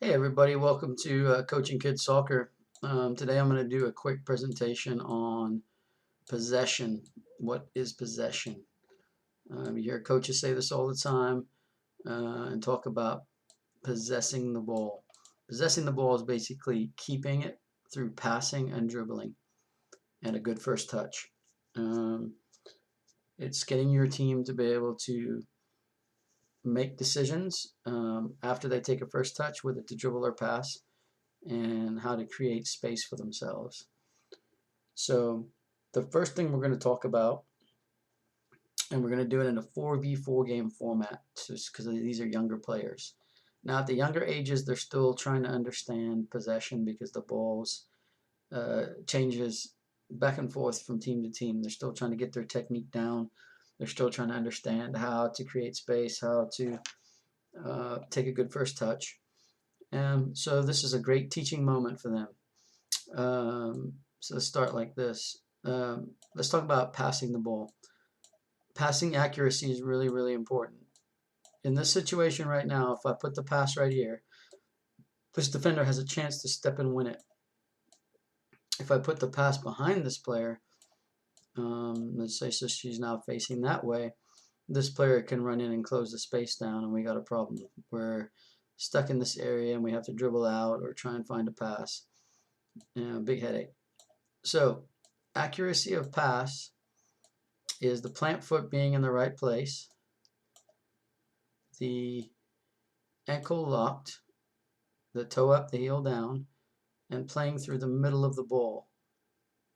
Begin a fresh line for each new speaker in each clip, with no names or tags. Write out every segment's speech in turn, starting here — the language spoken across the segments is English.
Hey everybody, welcome to Coaching Kids Soccer. Today I'm going to do a quick presentation on possession. What is possession? You hear coaches say this all the time and talk about possessing the ball. Possessing the ball is basically keeping it through passing and dribbling and a good first touch. Um, it's getting your team to be able to make decisions after they take a first touch, whether to dribble or pass, and how to create space for themselves. So the first thing we're going to talk about, and we're going to do it in a 4v4 game format, just because these are younger players. Now at the younger ages, they're still trying to understand possession because the balls changes back and forth from team to team. They're still trying to get their technique down. They're still trying to understand how to create space, how to take a good first touch. And so this is a great teaching moment for them. So let's start like this. Let's talk about passing the ball. Passing accuracy is really, really important. In this situation right now, if I put the pass right here, this defender has a chance to step and win it. If I put the pass behind this player, let's say so she's now facing that way, this player can run in and close the space down, and we got a problem. We're stuck in this area and we have to dribble out or try and find a pass. Big headache. So accuracy of pass is the plant foot being in the right place, the ankle locked, the toe up, the heel down, and playing through the middle of the ball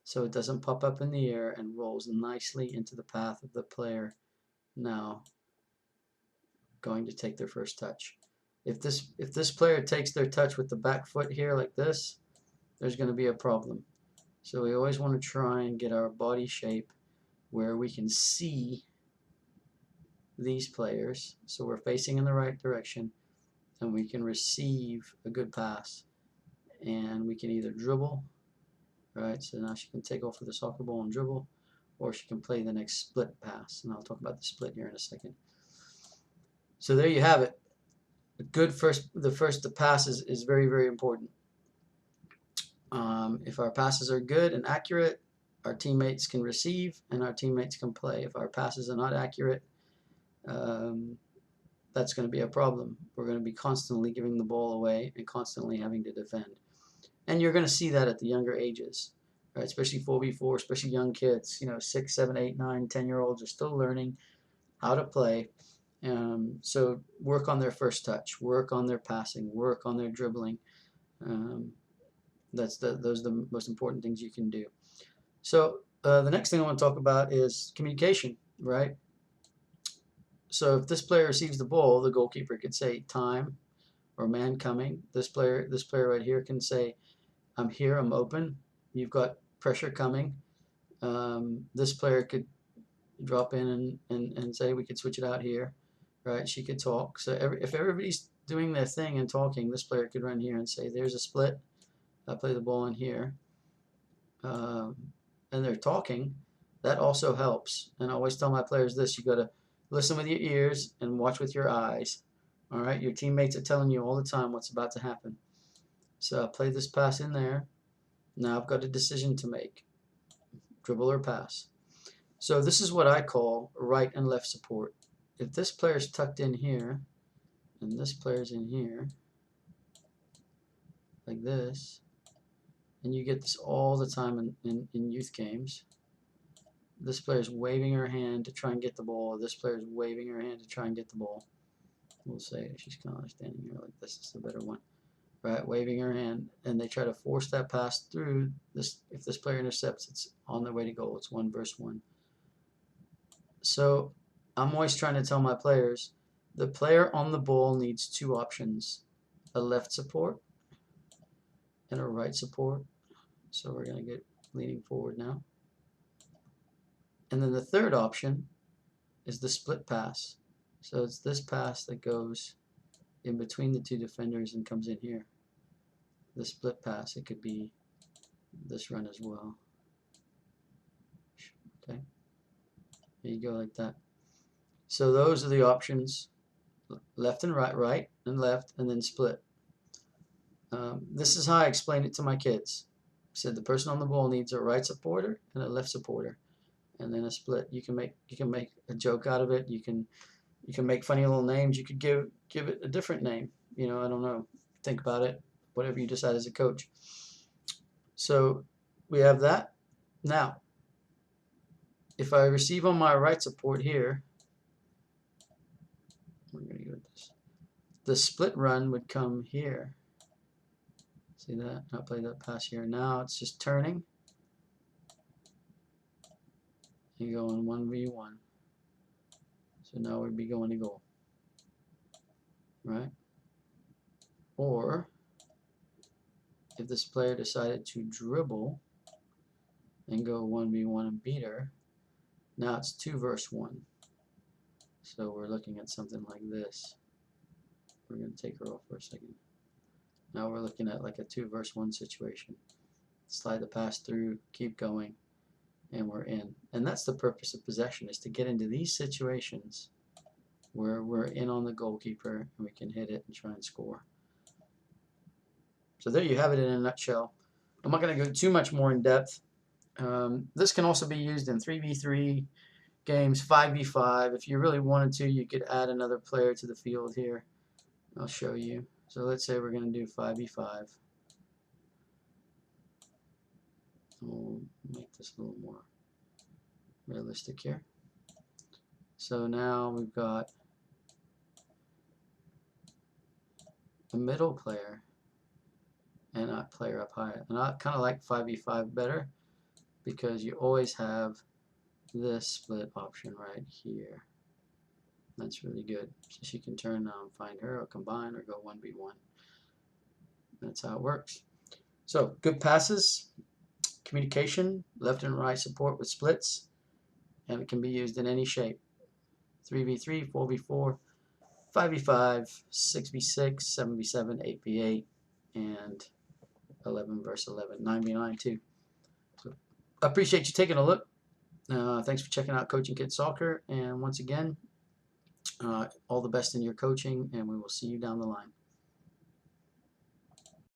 so it doesn't pop up in the air and rolls nicely into the path of the player now going to take their first touch. If this player takes their touch with the back foot here like this, there's going to be a problem. So we always want to try and get our body shape where we can see these players, so we're facing in the right direction and we can receive a good pass, and we can either dribble, right, so now she can take off with the soccer ball and dribble, or she can play the next split pass, and I'll talk about the split here in a second. So there you have it. The pass is very, very important. If our passes are good and accurate, our teammates can receive and our teammates can play. If our passes are not accurate, that's going to be a problem. We're going to be constantly giving the ball away and constantly having to defend. And you're going to see that at the younger ages, right? Especially 4v4, especially young kids, 6, 7, 8, 9, 10-year-olds are still learning how to play. So work on their first touch, work on their passing, work on their dribbling. Those are the most important things you can do. So the next thing I want to talk about is communication, right? So if this player receives the ball, the goalkeeper could say time or man coming. This player right here can say, I'm here, I'm open, you've got pressure coming. This player could drop in and say we could switch it out here, right? She could talk. So if everybody's doing their thing and talking, this player could run here and say there's a split, I play the ball in here, and they're talking. That also helps. And I always tell my players this: you got to listen with your ears and watch with your eyes. All right, your teammates are telling you all the time what's about to happen. So I play this pass in there. Now I've got a decision to make: dribble or pass. So this is what I call right and left support. If this player's tucked in here and this player's in here like this, and you get this all the time in youth games, this player's waving her hand to try and get the ball, this player's waving her hand to try and get the ball. We'll say she's kind of standing here like this is the better one, right? Waving her hand, and they try to force that pass through this. If this player intercepts, it's on their way to goal. It's 1 versus 1. So I'm always trying to tell my players, the player on the ball needs 2 options: a left support and a right support. So we're going to get leaning forward now. And then the third option is the split pass. So it's this pass that goes in between the 2 defenders and comes in here. The split pass, it could be this run as well. Okay, there you go, like that. So those are the options: left and right, right and left, and then split. This is how I explain it to my kids. I said the person on the ball needs a right supporter and a left supporter, and then a split. You can make a joke out of it. You can make funny little names. You could give it a different name. You know, I don't know. Think about it. Whatever you decide as a coach. So we have that. Now, if I receive on my right support here, we're going to go with this. The split run would come here. See that? I play that pass here. Now it's just turning. You go in 1v1. So now we'd be going to goal. Right? Or if this player decided to dribble and go 1v1 and beat her, now it's 2 versus 1. So we're looking at something like this. We're going to take her off for a second. Now we're looking at like a 2 versus 1 situation. Slide the pass through, keep going, and we're in. And that's the purpose of possession, is to get into these situations where we're in on the goalkeeper and we can hit it and try and score. So there you have it in a nutshell. I'm not going to go too much more in depth. This can also be used in 3v3 games, 5v5. If you really wanted to, you could add another player to the field here. I'll show you. So let's say we're going to do 5v5. We'll make this a little more realistic here. So now we've got a middle player and a player up high. And I kind of like 5v5 better because you always have this split option right here. That's really good. So she can turn find her or combine or go 1v1. That's how it works. So good passes, communication, left and right support with splits, and it can be used in any shape. 3v3, 4v4, 5v5, 6v6, 7v7, 8v8, and 11 versus 11, 9v9 too. So I appreciate you taking a look. Thanks for checking out Coaching Kids Soccer, and once again, all the best in your coaching, and we will see you down the line.